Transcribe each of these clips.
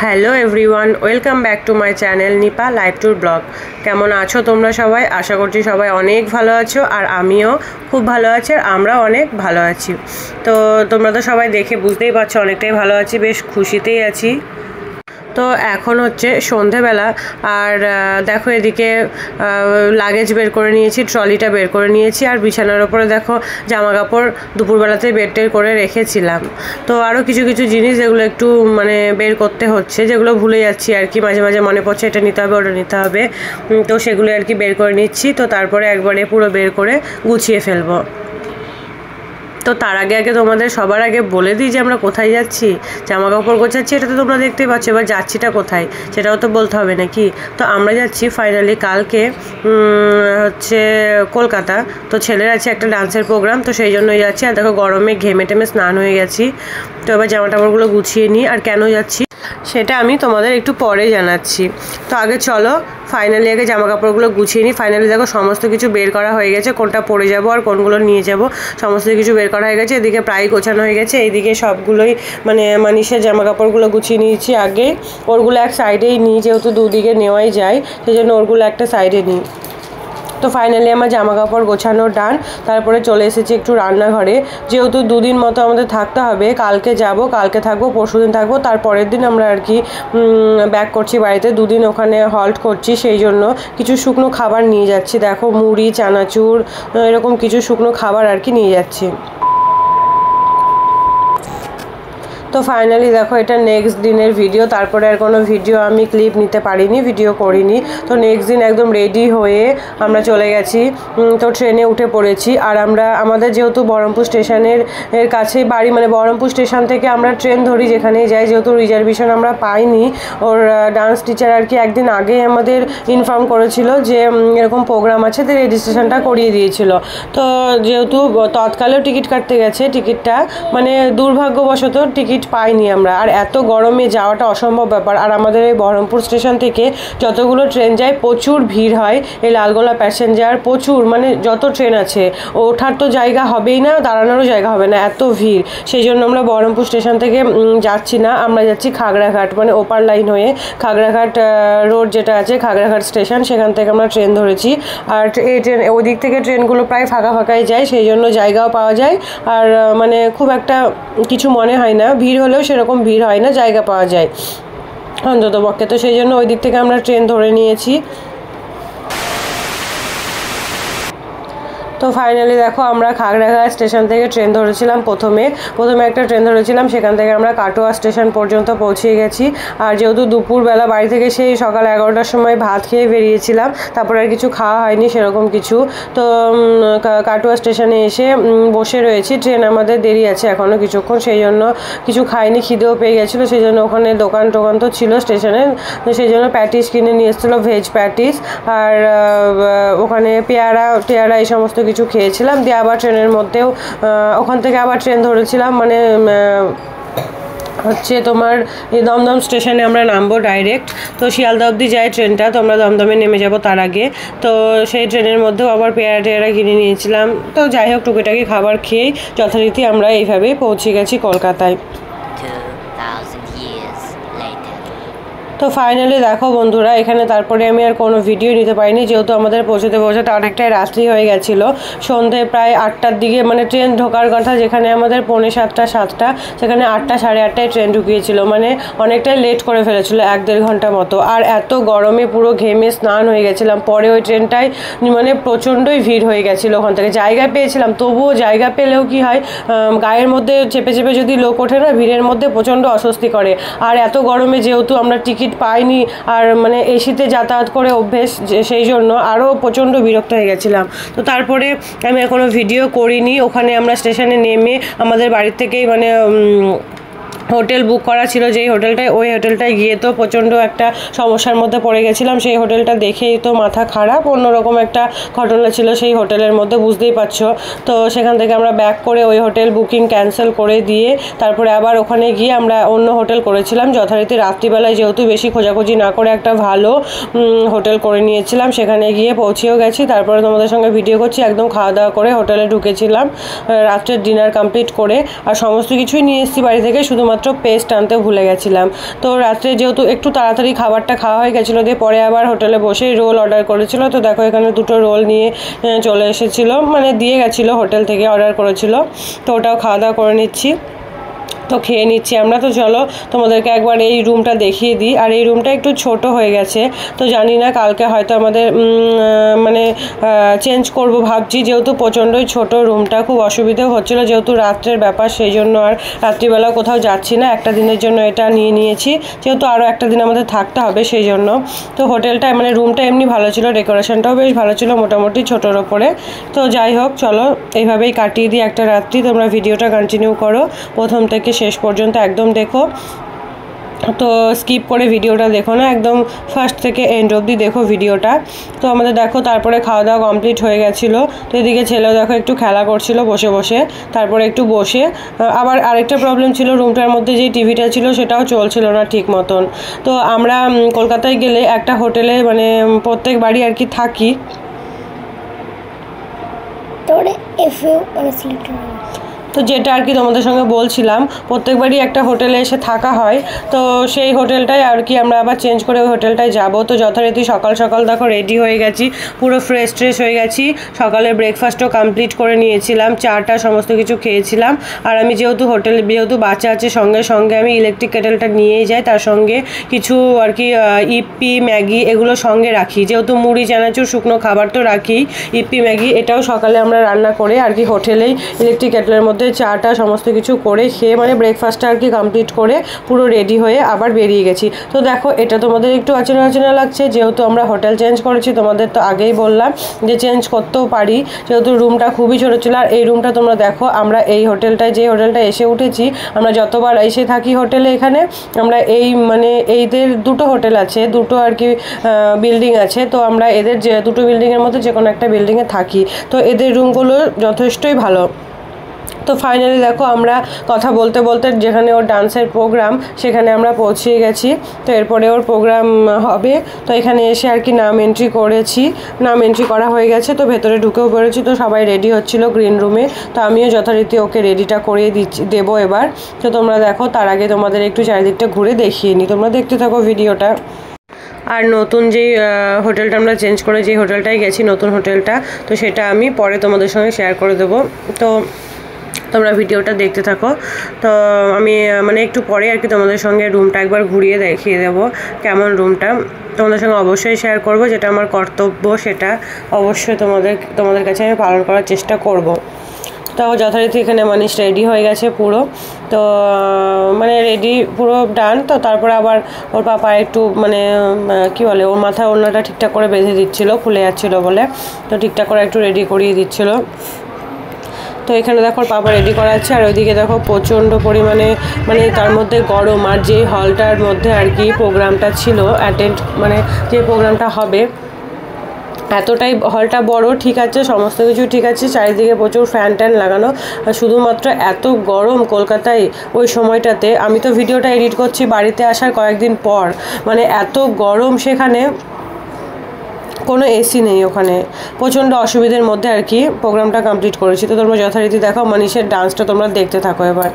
Hello everyone, welcome back to my channel Nipa life tour blog. কেমন আছো তোমরা সবাই? আশা করছি সবাই অনেক ভালো আছো, আর আমিও খুব ভালো আছি, আর আমরাও অনেক ভালো আছি। তো তোমরা তো সবাই দেখে বুঝতেই পারছো অনেকটাই ভালো আছি, বেশ খুশিতেই আছি। তো এখন হচ্ছে সন্ধেবেলা, আর দেখো এদিকে লাগেজ বের করে নিয়েছি, ট্রলিটা বের করে নিয়েছি, আর বিছানার ওপরে দেখো জামা কাপড় দুপুরবেলাতে বের টের করে রেখেছিলাম। তো আরও কিছু কিছু জিনিস যেগুলো একটু বের করতে হচ্ছে, যেগুলো ভুলে যাচ্ছি আর কি, মাঝে মাঝে মনে পড়ছে এটা নিতে হবে ওটা নিতে হবে, তো সেগুলো আর কি বের করে নিচ্ছি। তো তারপরে একবারে পুরো বের করে গুছিয়ে ফেলবো। তো তার আগে তোমাদের সবার আগে বলে দিই যে আমরা কোথায় যাচ্ছি। জামা কাপড় গোছাচ্ছি, এটা তো তোমরা দেখতেই পাচ্ছ, এবার যাচ্ছিটা কোথায় সেটাও তো বলতে হবে নাকি। তো আমরা যাচ্ছি ফাইনালি কালকে হচ্ছে কলকাতা। তো ছেলের আছে একটা ডান্সের প্রোগ্রাম, তো সেই জন্যই যাচ্ছি। আর দেখো গরমে ঘেমে টেমে স্নান হয়ে গেছি। তো এবার জামা টাপড়গুলো গুছিয়ে নিই, আর কেন যাচ্ছি সেটা আমি তোমাদের একটু পরে জানাচ্ছি। তো আগে চলো ফাইনালি আগে জামা কাপড়গুলো গুছিয়ে নিই। ফাইনালি দেখো সমস্ত কিছু বের করা হয়ে গেছে, কোনটা পরে যাব আর কোনগুলো নিয়ে যাব সমস্ত কিছু বের করা হয়ে গেছে। এদিকে প্রায় গোছানো হয়ে গেছে, এইদিকে সবগুলোই মানিসের জামা কাপড়গুলো গুছিয়ে নিয়েছি আগে। ওরগুলো এক সাইডেই নিই, যেহেতু দুদিকে নেওয়াই যায়, সেই জন্য ওরগুলো একটা সাইডে নিই। তো ফাইনালি আমার জামা কাপড় গোছানো ডান। তারপরে চলে এসেছি একটু রান্নাঘরে, যেহেতু দুদিন মতো আমাদের থাকতে হবে। কালকে যাব, কালকে থাকবো, পরশুদিন থাকবো, তারপরের দিন আমরা আর কি ব্যাক করছি বাড়িতে। দুদিন ওখানে হল্ট করছি, সেই জন্য কিছু শুকনো খাবার নিয়ে যাচ্ছি। দেখো মুড়ি, চানাচুর, এরকম কিছু শুকনো খাবার আর কি নিয়ে যাচ্ছি। তো ফাইনালি দেখো এটা নেক্সট দিনের ভিডিও। তারপরে আর কোনো ভিডিও আমি ক্লিপ নিতে পারিনি, ভিডিও করিনি। তো নেক্সট দিন একদম রেডি হয়ে আমরা চলে গেছি। তো ট্রেনে উঠে পড়েছি। আর আমাদের যেহেতু বহরমপুর স্টেশনের কাছেই বাড়ি, বহরমপুর স্টেশন থেকে আমরা ট্রেন ধরি যেখানেই যাই, যেহেতু রিজার্ভেশন আমরা পাইনি। ওর ডান্স টিচার আর কি একদিন আগে আমাদের ইনফর্ম করেছিল যে এরকম প্রোগ্রাম আছে, তো রেজিস্ট্রেশনটা করিয়ে দিয়েছিল। তো যেহেতু তৎকালেও টিকিট কাটতে গেছে, টিকিটটা দুর্ভাগ্যবশত টিকিট পাইনি আমরা। আর এত গরমে যাওয়াটা অসম্ভব ব্যাপার। আর আমাদের এই বহরমপুর স্টেশন থেকে যতগুলো ট্রেন যায় প্রচুর ভিড় হয়, এই লালগোলা প্যাসেঞ্জার প্রচুর, যত ট্রেন আছে ওঠার তো জায়গা হবেই না, দাঁড়ানোরও জায়গা হবে না, এত ভিড়। সেই জন্য আমরা বহরমপুর স্টেশন থেকে যাচ্ছি না, আমরা যাচ্ছি খাগড়াঘাট, ওপার লাইন হয়ে খাগড়াঘাট রোড যেটা আছে, খাগড়াঘাট স্টেশন, সেখান থেকে আমরা ট্রেন ধরেছি। আর এই ট্রেন ওই দিক থেকে ট্রেনগুলো প্রায় ফাঁকা ফাঁকাই যায়, সেই জন্য জায়গাও পাওয়া যায়। আর খুব একটা কিছু মনে হয় না, ভিড় হলেও সেরকম ভিড় হয় না, জায়গা পাওয়া যায় অন্তত পক্ষে। তো সেই জন্য ওই দিক থেকে আমরা ট্রেন ধরে নিয়েছি। তো ফাইনালি দেখো আমরা খাগড়াঘাট স্টেশন থেকে ট্রেন ধরেছিলাম। প্রথমে একটা ট্রেন ধরেছিলাম, সেখান থেকে আমরা কাটোয়া স্টেশন পর্যন্ত পৌঁছে গেছি। আর যেহেতু দুপুরবেলা বাড়ি থেকে সেই সকাল 11টার সময় ভাত খেয়ে বেরিয়েছিলাম, তারপর আর কিছু খাওয়া হয়নি সেরকম কিছু। তো কাটোয়া স্টেশনে এসে বসে রয়েছি, ট্রেন আমাদের দেরি আছে এখনও কিছুক্ষণ, সেই জন্য কিছু খাইনি, খিদেও পেয়ে গেছিলো, সেই জন্য ওখানে দোকান টোকান তো ছিল স্টেশনে, সেই জন্য প্যাটিস কিনে নিয়ে এসেছিলো, ভেজ প্যাটিস। আর ওখানে পেয়ারা এই সমস্ত কিছু খেয়েছিলাম। দিয়ে আবার ট্রেনের মধ্যেও ওখান থেকে আবার ট্রেন ধরেছিলাম, হচ্ছে তোমার এই দমদম স্টেশনে আমরা নামবো ডাইরেক্ট। তো শিয়ালদা অবধি যায় ট্রেনটা, তো আমরা দমদমে নেমে যাব তার আগে। তো সেই ট্রেনের মধ্যেও আবার পেয়ারা কিনে নিয়েছিলাম। তো যাই হোক টুকিটাকি খাবার খেয়েই যথারীতি আমরা এইভাবেই পৌঁছে গেছি কলকাতায়। তো ফাইনালি দেখো বন্ধুরা, এখানে তারপরে আমি আর কোনো ভিডিও নিতে পারিনি, যেহেতু আমাদের পৌঁছতে অনেকটাই রাত্রি হয়ে গেছিলো। সন্ধে প্রায় 8টার দিকে ট্রেন ঢোকার কথা, যেখানে আমাদের 6:45-7টা, সেখানে 8টা 8:30টায় ট্রেন ঢুকিয়েছিল, অনেকটাই লেট করে ফেলেছিলো, 1-1.5 ঘন্টা মতো। আর এত গরমে পুরো ঘেমে স্নান হয়ে গেছিলাম। পরে ওই ট্রেনটায় প্রচণ্ডই ভিড় হয়ে গেছিলো, ওখান থেকে জায়গা পেয়েছিলাম, তবুও জায়গা পেলেও কি হয়, গায়ের মধ্যে চেপে যদি লোক ওঠে না, ভিড়ের মধ্যে প্রচণ্ড অস্বস্তি করে। আর এত গরমে যেহেতু আমরা টিকিট পাইনি, আর এসিতে যাতায়াত করে অভ্যেস, সেই জন্য আরও প্রচণ্ড বিরক্ত হয়ে গেছিলাম। তো তারপরে আমি আর কোনো ভিডিও করিনি। ওখানে আমরা স্টেশনে নেমে আমাদের বাড়ির থেকেই হোটেল বুক করা ছিল, যেই হোটেলটায়, ওই হোটেলটায় গিয়ে তো প্রচণ্ড একটা সমস্যার মধ্যে পড়ে গেছিলাম। সেই হোটেলটা দেখেই তো মাথা খারাপ, অন্যরকম একটা ঘটনা ছিল সেই হোটেলের মধ্যে, বুঝতেই পারছো। তো সেখান থেকে আমরা ব্যাক করে ওই হোটেল বুকিং ক্যান্সেল করে দিয়ে তারপরে আবার ওখানে গিয়ে আমরা অন্য হোটেল করেছিলাম যথারীতি। রাত্রিবেলায় যেহেতু বেশি খোঁজাখুঁজি না করে একটা ভালো হোটেল করে নিয়েছিলাম, সেখানে গিয়ে পৌঁছেও গেছি। তারপরে তোমাদের সঙ্গে ভিডিও করছি। একদম খাওয়া দাওয়া করে হোটেলে ঢুকেছিলাম, রাত্রের ডিনার কমপ্লিট করে। আর সমস্ত কিছুই নিয়ে এসেছি বাড়ি থেকে, শুধুমাত্র শুধুমাত্র পেস্ট আনতে ভুলে গেছিলাম। তো রাত্রে যেহেতু একটু তাড়াতাড়ি খাবারটা খাওয়া হয়ে গেছিলো, দিয়ে পরে আবার হোটেলে বসেই রোল অর্ডার করেছিল। তো দেখো এখানে 2টো রোল নিয়ে চলে এসেছিলো, মানে দিয়ে গেছিলো হোটেল থেকে, অর্ডার করেছিল। তো ওটাও খাওয়া দাওয়া করে নিচ্ছি, তো খেয়ে নিচ্ছি আমরা। তো চলো তোমাদেরকে একবার এই রুমটা দেখিয়ে দিই। আর এই রুমটা একটু ছোট হয়ে গেছে, তো জানি না কালকে হয়তো আমাদের মানে চেঞ্জ করব ভাবছি, যেহেতু প্রচণ্ডই ছোট রুমটা। খুব অসুবিধাও হচ্ছিলো, যেহেতু রাত্রের ব্যাপার, সেই জন্য আর রাত্রিবেলা কোথাও যাচ্ছি না, একটা দিনের জন্য এটা নিয়ে নিয়েছি, যেহেতু আরও একটা দিন আমাদের থাকতে হবে সেই জন্য। তো হোটেলটা মানে রুমটা এমনি ভালো ছিল, ডেকোরেশনটাও বেশ ভালো ছিল, মোটামুটি ছোটোর ওপরে। তো যাই হোক, চলো এইভাবেই কাটিয়ে দিই একটা রাত্রি। তোমরা ভিডিওটা কন্টিনিউ করো, প্রথম থেকে শেষ পর্যন্ত একদম দেখো, তো স্কিপ করে ভিডিওটা দেখো না, একদম ফার্স্ট থেকে এন্ড অবধি দেখো ভিডিওটা। তো আমাদের দেখো তারপরে খাওয়া দাওয়া কমপ্লিট হয়ে গেছিলো। তো এদিকে ছেলেও দেখো একটু খেলা করছিল বসে বসে, তারপরে একটু বসে আবার আরেকটা প্রবলেম ছিল, রুমটার মধ্যে যে টিভিটা ছিল সেটাও চলছিল না ঠিক মতন। তো আমরা কলকাতায় গেলে একটা হোটেলে মানে প্রত্যেক বাড়ি আর কি থাকি, তো যেটা আর কি তোমাদের সঙ্গে বলছিলাম, প্রত্যেকবারই একটা হোটেলে এসে থাকা হয়। তো সেই হোটেলটাই আর কি আমরা আবার চেঞ্জ করে ওই হোটেলটায় যাব। তো যথারীতি সকাল সকাল দেখো রেডি হয়ে গেছি, পুরো ফ্রেশ ট্রেশ হয়ে গেছি। সকালে ব্রেকফাস্টও কমপ্লিট করে নিয়েছিলাম, চাটা সমস্ত কিছু খেয়েছিলাম। আর আমি যেহেতু হোটেলে, যেহেতু বাচ্চা আছে সঙ্গে সঙ্গে আমি ইলেকট্রিক কেটেলটা নিয়েই যাই, তার সঙ্গে কিছু আর কি ইপি ম্যাগি এগুলো সঙ্গে রাখি, যেহেতু মুড়ি চানাচুর শুকনো খাবার তো রাখি। ইপি ম্যাগি এটাও সকালে আমরা রান্না করে আর কি হোটেলেই ইলেকট্রিক কেটেলের মধ্যে চাটা সমস্ত কিছু করে খেয়ে মানে ব্রেকফাস্টটা আর কি কমপ্লিট করে পুরো রেডি হয়ে আবার বেরিয়ে গেছি। তো দেখো এটা তোমাদের একটু অচেনা অচেনা লাগছে, যেহেতু আমরা হোটেল চেঞ্জ করেছি, তোমাদের তো আগেই বললাম যে চেঞ্জ করতেও পারি, যেহেতু রুমটা খুবই ছোটো ছিল। আর এই রুমটা তোমরা দেখো, আমরা এই হোটেলটায় যে হোটেলটা এসে উঠেছি, আমরা যতবার এসে থাকি হোটেলে, এখানে আমরা এই মানে এইদের 2টো হোটেল আছে, 2টো আর কি বিল্ডিং আছে। তো আমরা এদের যে 2টো বিল্ডিংয়ের মধ্যে যে কোনো একটা বিল্ডিংয়ে থাকি। তো এদের রুমগুলো যথেষ্টই ভালো। তো ফাইনালি দেখো আমরা কথা বলতে বলতে যেখানে ওর ডান্সের প্রোগ্রাম সেখানে আমরা পৌঁছে গেছি। তো এরপরে ওর প্রোগ্রাম হবে, তো এখানে এসে আর কি নাম এন্ট্রি করেছি, নাম এন্ট্রি করা হয়ে গেছে। তো ভেতরে ঢুকেও পড়েছি, তো সবাই রেডি হচ্ছিলো গ্রিন রুমে। তো আমিও যথারীতি ওকে রেডিটা করিয়ে দেবো এবার। তো তোমরা দেখো, তার আগে তোমাদের একটু চারিদিকটা ঘুরে দেখিয়ে নিই, তোমরা দেখতে থাকো ভিডিওটা। আর নতুন যেই হোটেলটা আমরা চেঞ্জ করে যে হোটেলটায় গেছি, নতুন হোটেলটা, তো সেটা আমি পরে তোমাদের সঙ্গে শেয়ার করে দেবো। তো তোমরা ভিডিওটা দেখতে থাকো। তো আমি মানে একটু পরে আর কি তোমাদের সঙ্গে রুমটা একবার ঘুরিয়ে দেখিয়ে দেবো কেমন রুমটা, তোমাদের সঙ্গে অবশ্যই শেয়ার করব, যেটা আমার কর্তব্য সেটা অবশ্যই তোমাদের কাছে আমি পালন করার চেষ্টা করব। তো যথারীতি এখানে মানিশ রেডি হয়ে গেছে পুরো, তো মানে রেডি পুরো ডান। তো তারপরে আবার ওর পাপা একটু মানে কী বলে, ওর মাথায় ওড়নাটা ঠিকঠাক করে বেঁধে দিচ্ছিলো, খুলে যাচ্ছিলো বলে, তো ঠিকঠাক করে একটু রেডি করিয়ে দিচ্ছিলো। তো এখানে দেখো পাপা রেডি করাচ্ছে, আর ওইদিকে দেখো প্রচণ্ড পরিমাণে মানে তার মধ্যে গরম। আর যে হলটার মধ্যে আর কি প্রোগ্রামটা ছিল অ্যাটেন্ড, মানে যে প্রোগ্রামটা হবে, এতটাই হলটা বড়, ঠিক আছে, সমস্ত কিছু ঠিক আছে, চারিদিকে প্রচুর ফ্যান ট্যান লাগানো, শুধুমাত্র এত গরম কলকাতায় ওই সময়টাতে। আমি তো ভিডিওটা এডিট করছি বাড়িতে আসার কয়েকদিন পর, মানে এত গরম সেখানে, কোনো এসি নেই ওখানে, প্রচণ্ড অসুবিধার মধ্যে আর কি প্রোগ্রামটা কমপ্লিট করেছি। তো তোমরা যথারীতি দেখো মানিশের ডান্সটা তোমরা দেখতে থাকো এবার।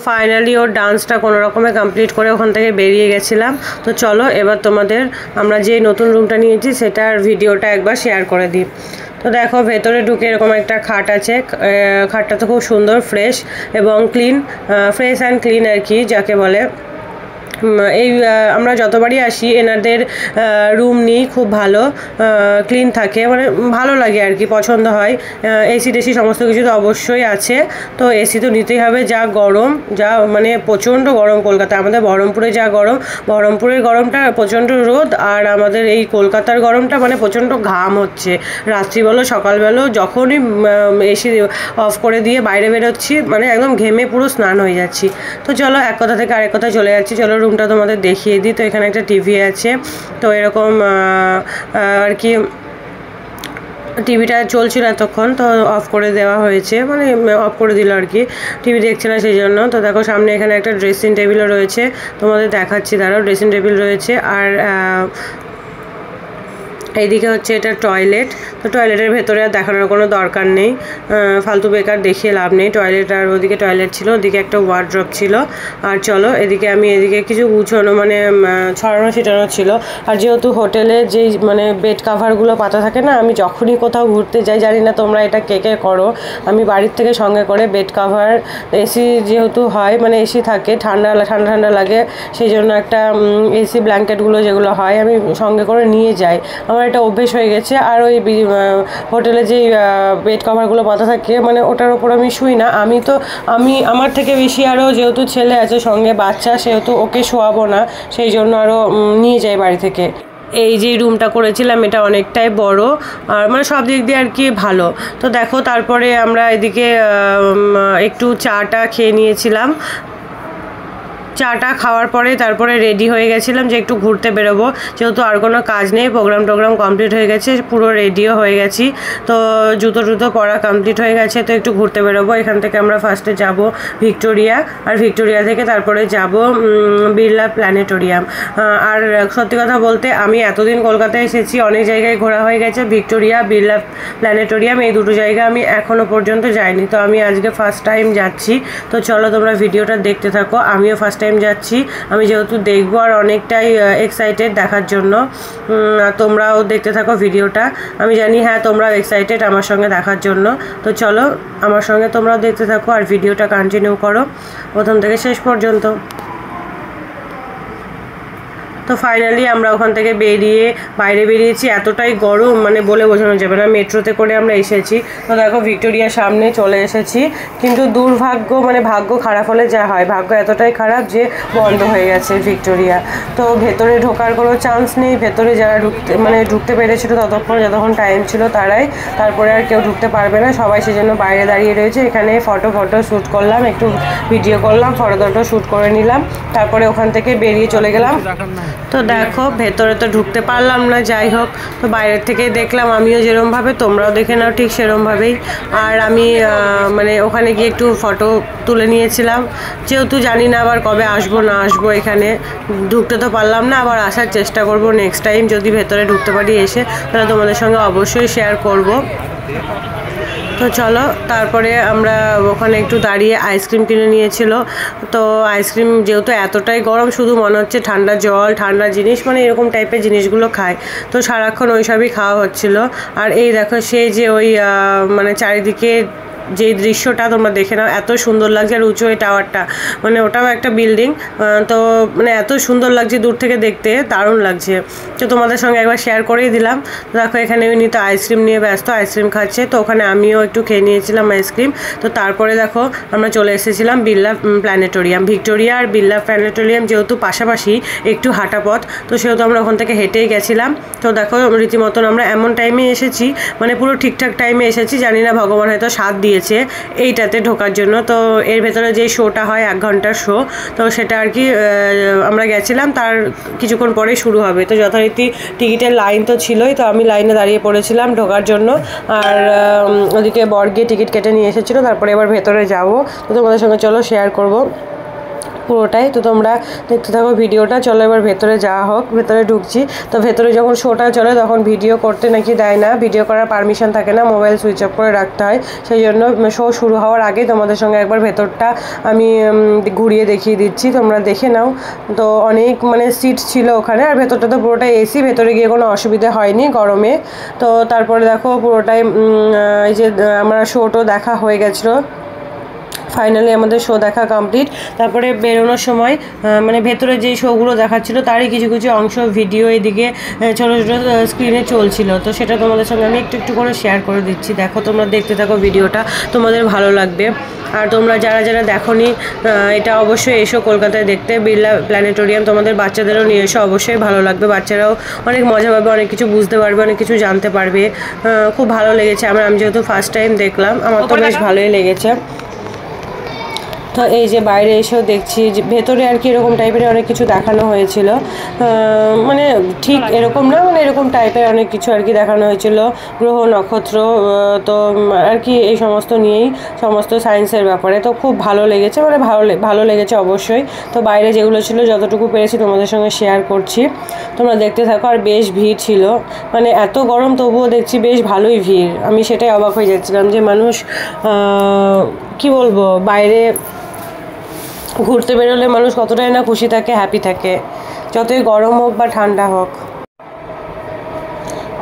ফাইনালি ওর ডান্সটা কোনো রকমে কমপ্লিট করে ওখান থেকে বেরিয়ে গেছিলাম। তো চলো এবার তোমাদের আমরা যে নতুন রুমটা নিয়েছি সেটার ভিডিওটা একবার শেয়ার করে দিই। তো দেখো ভেতরে ঢুকে এরকম একটা খাট আছে, খাটটা তো খুব সুন্দর, ফ্রেশ এবং ক্লিন, ফ্রেশ অ্যান্ড ক্লিন আর কি যাকে বলে। এই আমরা যতবারই আসি এনাদের রুম নিই, খুব ভালো ক্লিন থাকে, মানে ভালো লাগে আর কি, পছন্দ হয়। এসি টেসি সমস্ত কিছু তো অবশ্যই আছে, তো এসি তো নিতেই হবে। যা গরম, যা মানে প্রচণ্ড গরম কলকাতা, আমাদের বহরমপুরে যা গরম, বহরমপুরের গরমটা প্রচণ্ড রোদ, আর আমাদের এই কলকাতার গরমটা মানে প্রচণ্ড ঘাম হচ্ছে। রাত্রি বলো সকালবেলা যখনই এসি অফ করে দিয়ে বাইরে বেরোচ্ছি মানে একদম ঘেমে পুরো স্নান হয়ে যাচ্ছি। তো চলো এক কথা থেকে আরেক কথা চলে যাচ্ছি, চলো রুমটা তোমাদের দেখিয়ে দিই। তো এখানে একটা টিভি আছে, তো এরকম আর কি টিভিটা চলছিল এতক্ষণ, তো অফ করে দেওয়া হয়েছে, মানে অফ করে দিল আর কি, টিভি দেখছে না সেই জন্য। তো দেখো সামনে এখানে একটা ড্রেসিং টেবিলও রয়েছে, তোমাদের দেখাচ্ছি দাঁড়াও। ড্রেসিং টেবিল রয়েছে, আর এইদিকে হচ্ছে এটা টয়লেট। তো টয়লেটের ভেতরে আর দেখানোর কোনো দরকার নেই, ফালতু বেকার দেখিয়ে লাভ নেই। টয়লেট, আর ওদিকে টয়লেট ছিল, ওদিকে একটা ওয়ার্ড্রপ ছিল। আর চলো এদিকে আমি এদিকে কিছু গুছানো মানে ছড়ানো ছিটানো ছিল। আর যেহেতু হোটেলে যেই মানে বেড কাভারগুলো পাতা থাকে না, আমি যখনই কোথাও ঘুরতে যাই, জানি না তোমরা এটা কে কে করো, আমি বাড়ির থেকে সঙ্গে করে বেড কাভার, এসি যেহেতু হয় মানে এসি থাকে, ঠান্ডা ঠান্ডা লাগে, সেই জন্য একটা এসি ব্ল্যাঙ্কেটগুলো যেগুলো হয় আমি সঙ্গে করে নিয়ে যাই। আমার এটা অভ্যেস হয়ে গেছে। আর ওই হোটেলে যেই বেড কভারগুলো পাতা থাকে মানে ওটার ওপর আমি শুই না। আমি আমার থেকে বেশি আরও যেহেতু ছেলে আছে সঙ্গে বাচ্চা, সেহেতু ওকে শোয়াবো না, সেই জন্য আরও নিয়ে যাই বাড়ি থেকে। এই যে রুমটা করেছিলাম এটা অনেকটাই বড়, আর মানে সব দিক দিয়ে আর কি ভালো। তো দেখো তারপরে আমরা এদিকে একটু চাটা খেয়ে নিয়েছিলাম। চাটা খাওয়ার পরে তারপরে রেডি হয়ে গেছিলাম যে একটু ঘুরতে বেরোবো, যেহেতু আর কোনো কাজ নেই, প্রোগ্রাম কমপ্লিট হয়ে গেছে, পুরো রেডিও হয়ে গেছি। তো জুতো পরা কমপ্লিট হয়ে গেছে, তো একটু ঘুরতে বেরোবো। এখান থেকে আমরা ফার্স্টে যাব ভিক্টোরিয়া, আর ভিক্টোরিয়া থেকে তারপরে যাব বিড়লা প্ল্যানেটোরিয়াম। আর সত্যি কথা বলতে আমি এতদিন কলকাতায় এসেছি, অনেক জায়গায় ঘোরা হয়ে গেছে, ভিক্টোরিয়া বিড়লা প্ল্যানেটোরিয়াম এই দুটো জায়গা আমি এখনও পর্যন্ত যাইনি। তো আমি আজকে ফার্স্ট টাইম যাচ্ছি। তো চলো তোমরা ভিডিওটা দেখতে থাকো, আমিও ফার্স্ট টাইম যাচ্ছি, আমি যেহেতু দেখবো আর অনেকটাই এক্সাইটেড দেখার জন্য। তোমরাও দেখতে থাকো ভিডিওটা, আমি জানি হ্যাঁ তোমরাও এক্সাইটেড আমার সঙ্গে দেখার জন্য। তো চলো আমার সঙ্গে তোমরাও দেখতে থাকো আর ভিডিওটা কন্টিনিউ করো প্রথম থেকে শেষ পর্যন্ত। তো ফাইনালি আমরা ওখান থেকে বাইরে বেরিয়েছি, এতটাই গরম মানে বলে বোঝানো যাবে না। মেট্রোতে করে আমরা এসেছি। তো দেখো ভিক্টোরিয়ার সামনে চলে এসেছি, কিন্তু দুর্ভাগ্য মানে ভাগ্য খারাপ হলে যা হয়, ভাগ্য এতটাই খারাপ যে বন্ধ হয়ে গেছে ভিক্টোরিয়া। তো ভেতরে ঢোকার কোনো চান্স নেই, ভেতরে যারা ঢুকতে পেরেছিল যতক্ষণ টাইম ছিল তারাই, তারপরে আর কেউ ঢুকতে পারবে না, সবাই সেজন্য বাইরে দাঁড়িয়ে রয়েছে। এখানে ফটো শ্যুট করলাম, একটু ভিডিও করলাম, ফটো শ্যুট করে নিলাম, তারপরে ওখান থেকে বেরিয়ে চলে গেলাম। তো দেখো ভেতরে তো ঢুকতে পারলাম না, যাই হোক তো বাইরের থেকে দেখলাম, আমিও যেরমভাবে তোমরাও দেখে নাও ঠিক সেরমভাবেই। আর আমি মানে ওখানে গিয়ে একটু ফটো তুলে নিয়েছিলাম, যেহেতু জানি না আবার কবে আসবো না আসবো, এখানে ঢুকতে তো পারলাম না, আবার আসার চেষ্টা করব নেক্সট টাইম, যদি ভেতরে ঢুকতে পারি এসে, তাহলে তোমাদের সঙ্গে অবশ্যই শেয়ার করব। তো চলো তারপরে আমরা ওখানে একটু দাঁড়িয়ে আইসক্রিম কিনে নিয়েছিল। তো আইসক্রিম যেহেতু এতটাই গরম, শুধু মনে হচ্ছে ঠান্ডা জল, ঠান্ডা জিনিস, মানে এরকম টাইপের জিনিসগুলো খায়, তো সারাক্ষণ ওইসবই খাওয়া হচ্ছিল। আর এই দেখো সেই যে ওই মানে চারিদিকে যে দৃশ্যটা তোমরা দেখে নাও, এত সুন্দর লাগছে। আর উঁচু ওই টাওয়ারটা, মানে ওটাও একটা বিল্ডিং, তো মানে এত সুন্দর লাগছে দূর থেকে দেখতে, দারুণ লাগছে। তো তোমাদের সঙ্গে একবার শেয়ার করেই দিলাম। দেখো এখানে উনি তো আইসক্রিম নিয়ে ব্যস্ত, আইসক্রিম খাচ্ছে, তো ওখানে আমিও একটু খেয়ে নিয়েছিলাম আইসক্রিম। তো তারপরে দেখো আমরা চলে এসেছিলাম বিড়লা প্ল্যানেটোরিয়াম। ভিক্টোরিয়া আর বিড়লা প্ল্যানেটোরিয়াম যেহেতু পাশাপাশি, একটু হাঁটা পথ, তো সেহেতু আমরা ওখান থেকে হেঁটেই গেছিলাম। তো দেখো রীতিমতন আমরা এমন টাইমে এসেছি, মানে পুরো ঠিকঠাক টাইমে এসেছি, জানি না ভগবান হয়তো সাথ দিয়ে এইটাতে ঢোকার জন্য। তো এর ভেতরে যে শোটা হয় 1 ঘন্টার শো, তো সেটা আর কি আমরা গেছিলাম, তার কিছুক্ষণ পরেই শুরু হবে। তো যথারীতি টিকিটের লাইন তো ছিলই, তো আমি লাইনে দাঁড়িয়ে পড়েছিলাম ঢোকার জন্য। আর ওদিকে বর গিয়ে টিকিট কেটে নিয়ে এসেছিলো, তারপরে এবার ভেতরে যাবো, তো তোমাদের সঙ্গে চলো শেয়ার করব। পুরোটাই। তো তোমরা দেখতে থাকো ভিডিওটা। চলো এবার ভেতরে যাওয়া হোক। ভেতরে ঢুকছি। তো ভেতরে যখন শোটা চলে তখন ভিডিও করতে নাকি দেয় না, ভিডিও করার পারমিশন থাকে না, মোবাইল সুইচ অফ করে রাখতে হয়। সেই জন্য শো শুরু হওয়ার আগেই তোমাদের সঙ্গে একবার ভেতরটা আমি ঘুরিয়ে দেখিয়ে দিচ্ছি, তোমরা দেখে নাও। তো অনেক মানে সিট ছিল ওখানে, আর ভেতরটা তো পুরোটাই এসি, ভেতরে গিয়ে কোনো অসুবিধা হয়নি গরমে। তো তারপরে দেখো পুরোটাই এই যে আমরা শোটো দেখা হয়ে গেছিলো। ফাইনালি আমাদের শো দেখা কমপ্লিট। তারপরে বেরোনোর সময় মানে ভেতরে যেই শোগুলো দেখাচ্ছিলো তারই কিছু কিছু অংশ ভিডিও এদিকে ছোটো ছোটো স্ক্রিনে চলছিল। তো সেটা তোমাদের সঙ্গে আমি একটু একটু করে শেয়ার করে দিচ্ছি। দেখো তোমরা দেখতে থাকো ভিডিওটা, তোমাদের ভালো লাগবে। আর তোমরা যারা যারা দেখোনি এটা অবশ্যই এসো কলকাতায় দেখতে, বিড়লা প্ল্যানেটোরিয়াম। তোমাদের বাচ্চাদেরও নিয়ে এসো, অবশ্যই ভালো লাগবে। বাচ্চারাও অনেক মজা পাবে, অনেক কিছু বুঝতে পারবে, অনেক কিছু জানতে পারবে। খুব ভালো লেগেছে আমি যেহেতু ফার্স্ট টাইম দেখলাম, আমার তো বেশ ভালোই লেগেছে। তো এই যে বাইরে এসেও দেখছি যে ভেতরে আর কি এরকম টাইপের অনেক কিছু দেখানো হয়েছিল, মানে ঠিক এরকম না, মানে এরকম টাইপের অনেক কিছু আর কি দেখানো হয়েছিল, গ্রহ নক্ষত্র, তো আর কি এই সমস্ত নিয়েই সমস্ত সায়েন্সের ব্যাপারে। তো খুব ভালো লেগেছে, মানে ভালো লেগেছে অবশ্যই। তো বাইরে যেগুলো ছিল যতটুকু পেরেছি তোমাদের সঙ্গে শেয়ার করছি, তোমরা দেখতে থাকো। আর বেশ ভিড় ছিল, মানে এত গরম তবুও দেখছি বেশ ভালোই ভিড়। আমি সেটাই অবাক হয়ে যাচ্ছিলাম যে মানুষ কি বলবো, বাইরে ঘুরতে বেরোলে মানুষ কতটাই না খুশি থাকে, হ্যাপি থাকে, যতই গরম হোক বা ঠান্ডা হোক।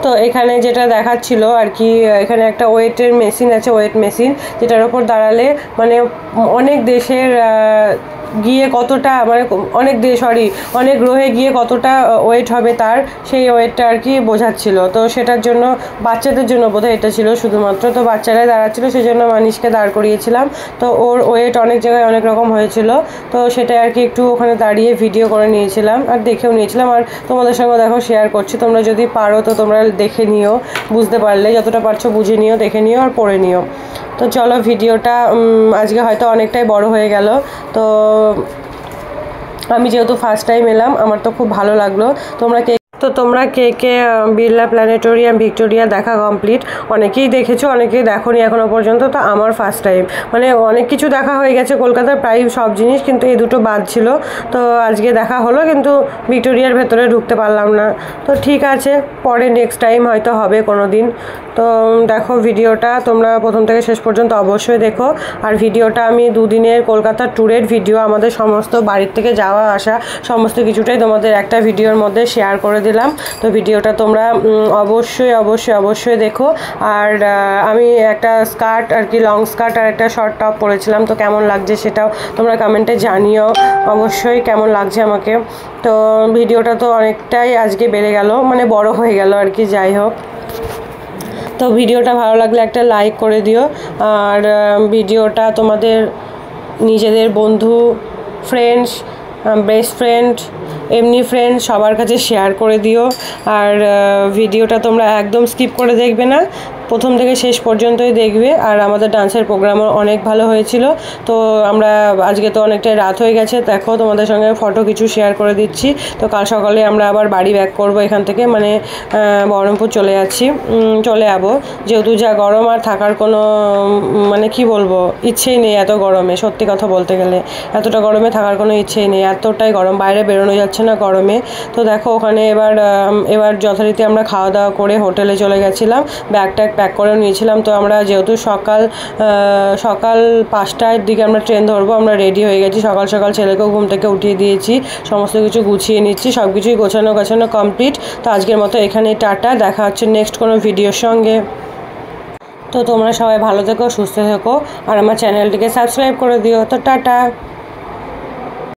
তো এখানে যেটা দেখাচ্ছিল আর কি, এখানে একটা ওয়েটের মেশিন আছে, ওয়েট মেশিন, যেটার ওপর দাঁড়ালে মানে অনেক দেশের গিয়ে কতটা, মানে অনেক গ্রহে গিয়ে কতটা ওয়েট হবে তার, সেই ওয়েটটা আর কি বোঝাচ্ছিল। তো সেটার জন্য বাচ্চাদের জন্য বোধহয় এটা ছিল শুধুমাত্র। তো বাচ্চারাই দাঁড়াচ্ছিল, সেই জন্য মানিশকে দাঁড় করিয়েছিলাম। তো ওর ওয়েট অনেক জায়গায় অনেক রকম হয়েছিল, তো সেটা আর কি একটু ওখানে দাঁড়িয়ে ভিডিও করে নিয়েছিলাম আর দেখেও নিয়েছিলাম। আর তোমাদের সঙ্গে দেখো শেয়ার করছি, তোমরা যদি পারো তো তোমরা দেখে নিও, বুঝতে পারলে যতটা পারছো বুঝে নিও, দেখে নিও আর পড়ে নিও। তো চলো ভিডিওটা আজকে হয়তো অনেকটাই বড় হয়ে গেল। তো আমি যেহেতু ফার্স্ট টাইম এলাম, আমার তো খুব ভালো লাগলো। তোমরা কে কে বিড়লা প্ল্যানেটোরিয়াম ভিক্টোরিয়া দেখা কমপ্লিট? অনেকেই দেখেছো, অনেকেই দেখোনি এখনো পর্যন্ত। তো আমার ফার্স্ট টাইম, মানে অনেক কিছু দেখা হয়ে গেছে কলকাতার প্রায় সব জিনিস, কিন্তু এই দুটো বাদ ছিল। তো আজকে দেখা হলো, কিন্তু ভিক্টোরিয়ার ভেতরে ঢুকতে পারলাম না। তো ঠিক আছে, পরে নেক্সট টাইম হয়তো হবে কোনো দিন। তো দেখো ভিডিওটা তোমরা প্রথম থেকে শেষ পর্যন্ত অবশ্যই দেখো। আর ভিডিওটা আমি দুদিনের কলকাতার ট্যুরের ভিডিও, আমাদের সমস্ত বাড়ির থেকে যাওয়া আসা সমস্ত কিছুটাই তোমাদের একটা ভিডিওর মধ্যে শেয়ার করে দিলাম। তো ভিডিওটা তোমরা অবশ্যই অবশ্যই অবশ্যই দেখো। আর আমি একটা স্কার্ট আর কি, লং স্কার্ট আর একটা শর্ট টপ পরেছিলাম, তো কেমন লাগছে সেটাও তোমরা কমেন্টে জানিও অবশ্যই কেমন লাগছে আমাকে। তো ভিডিওটা তো অনেকটাই আজকে বেড়ে গেল, মানে বড় হয়ে গেল আর কি, যাই হোক। তো ভিডিওটা ভালো লাগলে একটা লাইক করে দিও, আর ভিডিওটা তোমাদের নিজেদের বন্ধু, ফ্রেন্ডস, বেস্ট ফ্রেন্ড, এমনি ফ্রেন্ড সবার কাছে শেয়ার করে দিও। আর ভিডিওটা তোমরা একদম স্কিপ করে দেখবে না, প্রথম থেকে শেষ পর্যন্তই দেখবে। আর আমাদের ডান্সের প্রোগ্রামও অনেক ভালো হয়েছিল। তো আমরা আজকে তো অনেকটাই রাত হয়ে গেছে, দেখো তোমাদের সঙ্গে ফটো কিছু শেয়ার করে দিচ্ছি। তো কাল সকালে আমরা আবার বাড়ি ব্যাক করবো এখান থেকে, মানে বহরমপুর চলে যাবো, যেহেতু যা গরম, আর থাকার কোনো মানে কি বলবো ইচ্ছেই নেই এত গরমে। সত্যি কথা বলতে গেলে এতটা গরমে থাকার কোনো ইচ্ছেই নেই, এতটাই গরম, বাইরে বেরোনো যাচ্ছে না গরমে। তো দেখো ওখানে এবার যথারীতি আমরা খাওয়া দাওয়া করে হোটেলে চলে গেছিলাম, ব্যাগটা প্যাক করে নিয়েছিলাম। তো আমরা যেহেতু সকাল 5টার দিকে আমরা ট্রেন ধরবো, আমরা রেডি হয়ে গেছি। সকাল সকাল ছেলেকেও ঘুম থেকে উঠিয়ে দিয়েছি, সমস্ত কিছু গুছিয়ে নিচ্ছি, সব কিছুই গোছানো কমপ্লিট। তো আজকের মতো এখানেই টাটা, দেখা হচ্ছে নেক্সট কোনো ভিডিওর সঙ্গে। তো তোমরা সবাই ভালো থেকো, সুস্থ থেকো, আর আমার চ্যানেলটিকে সাবস্ক্রাইব করে দিও। তো টাটা।